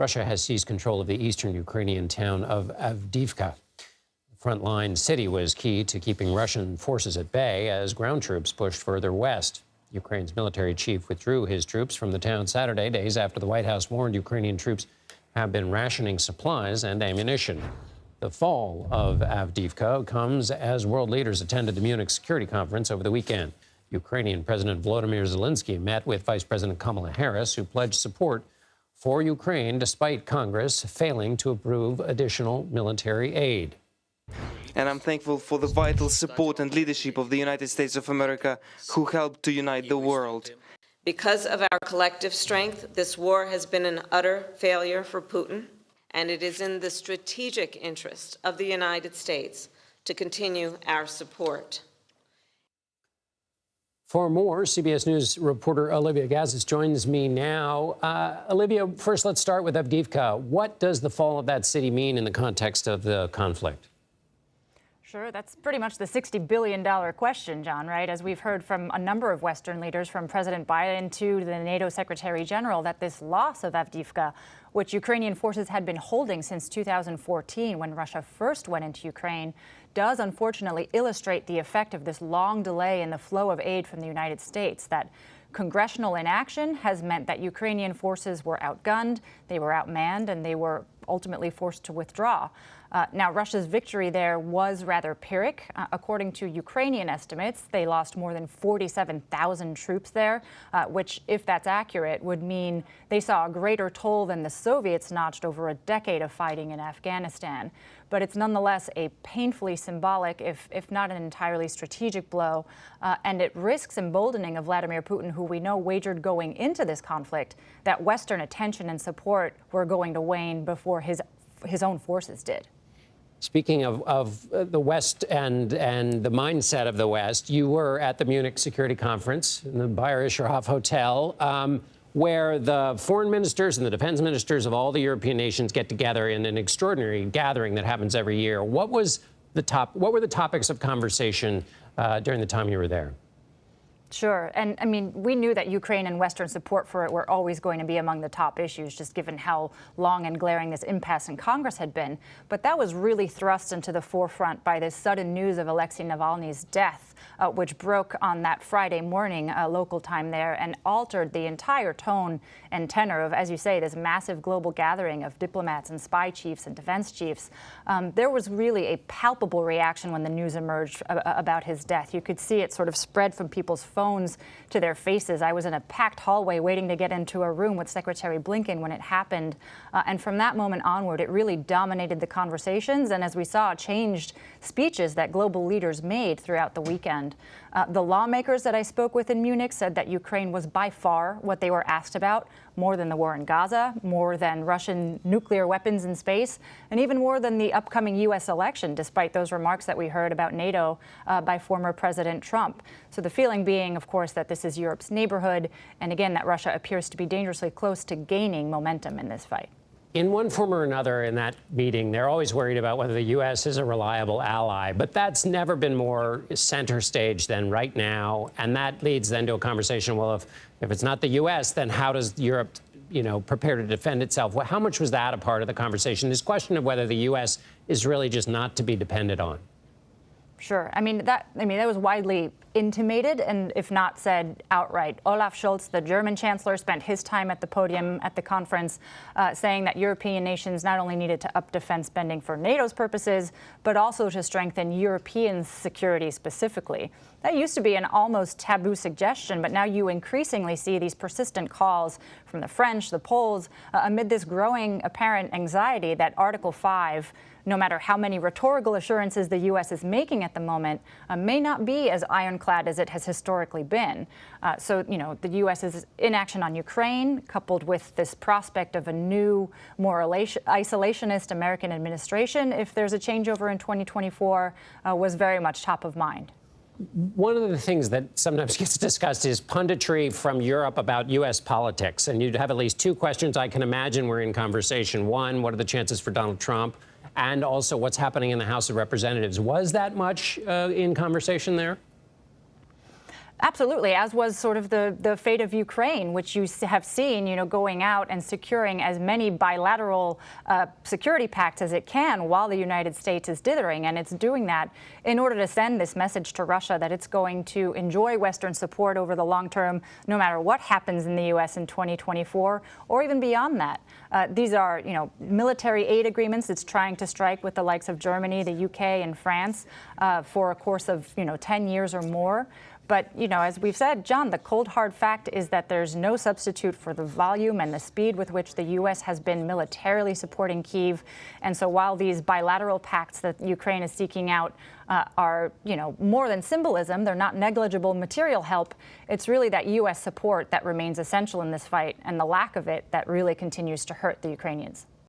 Russia has seized control of the eastern Ukrainian town of Avdiivka. The frontline city was key to keeping Russian forces at bay as ground troops pushed further west. Ukraine's military chief withdrew his troops from the town Saturday, days after the White House warned Ukrainian troops have been rationing supplies and ammunition. The fall of Avdiivka comes as world leaders attended the Munich security conference over the weekend. Ukrainian President Volodymyr Zelensky met with Vice President Kamala Harris, who pledged support for Ukraine despite Congress failing to approve additional military aid. And I'm thankful for the vital support and leadership of the United States of America, who helped to unite the world. Because of our collective strength, this war has been an utter failure for Putin, and it is in the strategic interest of the United States to continue our support. For more, CBS News reporter Olivia Gazis joins me now. Olivia, first let's start with Avdiivka. What does the fall of that city mean in the context of the conflict? Sure, that's pretty much the $60 billion question, John, right? As we've heard from a number of Western leaders, from President Biden to the NATO Secretary General, that this loss of Avdiivka, which Ukrainian forces had been holding since 2014 when Russia first went into Ukraine, does unfortunately illustrate the effect of this long delay in the flow of aid from the United States. That congressional inaction has meant that Ukrainian forces were outgunned, they were outmanned, and they were ultimately forced to withdraw. Now, Russia's victory there was rather Pyrrhic. According to Ukrainian estimates, they lost more than 47,000 troops there, which, if that's accurate, would mean they saw a greater toll than the Soviets notched over a decade of fighting in Afghanistan. But it's nonetheless a painfully symbolic, if not an entirely strategic blow, and it risks emboldening of Vladimir Putin, who we know wagered going into this conflict that Western attention and support were going to wane before his own forces did. Speaking of the West and the mindset of the West, you were at the Munich Security Conference in the Bayerischer Hotel, where the foreign ministers and the defense ministers of all the European nations get together in an extraordinary gathering that happens every year. What were the topics of conversation during the time you were there? Sure. And I mean, we knew that Ukraine and Western support for it were always going to be among the top issues, just given how long and glaring this impasse in Congress had been. But that was really thrust into the forefront by this sudden news of Alexei Navalny's death, which broke on that Friday morning, local time there, and altered the entire tone and tenor of, as you say, this massive global gathering of diplomats and spy chiefs and defense chiefs. There was really a palpable reaction when the news emerged about his death. You could see it sort of spread from people's phones to their faces. I was in a packed hallway waiting to get into a room with Secretary Blinken when it happened. And from that moment onward, it really dominated the conversations. And as we saw, changed speeches that global leaders made throughout the weekend. The lawmakers that I spoke with in Munich said that Ukraine was by far what they were asked about, more than the war in Gaza, more than Russian nuclear weapons in space, and even more than the upcoming U.S. election, despite those remarks that we heard about NATO by former President Trump. So the feeling being, of course, that this is Europe's neighborhood, and again, that Russia appears to be dangerously close to gaining momentum in this fight. In one form or another in that meeting, they're always worried about whether the U.S. is a reliable ally, but that's never been more center stage than right now. And that leads then to a conversation, well, if it's not the U.S., then how does Europe, prepare to defend itself? How much was that a part of the conversation? This question of whether the U.S. is really just not to be depended on. Sure. I mean, that was widely intimated, and if not said outright. Olaf Scholz, the German chancellor, spent his time at the podium at the conference saying that European nations not only needed to up defense spending for NATO's purposes, but also to strengthen European security specifically. That used to be an almost taboo suggestion, but now you increasingly see these persistent calls from the French, the Poles, amid this growing apparent anxiety that Article 5, no matter how many rhetorical assurances the U.S. is making at the moment, may not be as ironclad as it has historically been. So, the U.S.'s inaction on Ukraine, coupled with this prospect of a new, more isolationist American administration, if there's a changeover in 2024, was very much top of mind. One of the things that sometimes gets discussed is punditry from Europe about U.S. politics. And you'd have at least two questions I can imagine were in conversation. One, what are the chances for Donald Trump? And also, what's happening in the House of Representatives? Was that much in conversation there? Absolutely, as was sort of the fate of Ukraine, which you have seen, going out and securing as many bilateral security pacts as it can while the United States is dithering. And it's doing that in order to send this message to Russia that it's going to enjoy Western support over the long term, no matter what happens in the U.S. in 2024 or even beyond that. These are, military aid agreements it's trying to strike with the likes of Germany, the UK, and France for a course of, 10 years or more. But, as we've said, John, the cold, hard fact is that there's no substitute for the volume and the speed with which the U.S. has been militarily supporting Kyiv. And so while these bilateral pacts that Ukraine is seeking out are, more than symbolism, they're not negligible material help, it's really that U.S. support that remains essential in this fight, and the lack of it that really continues to hurt the Ukrainians.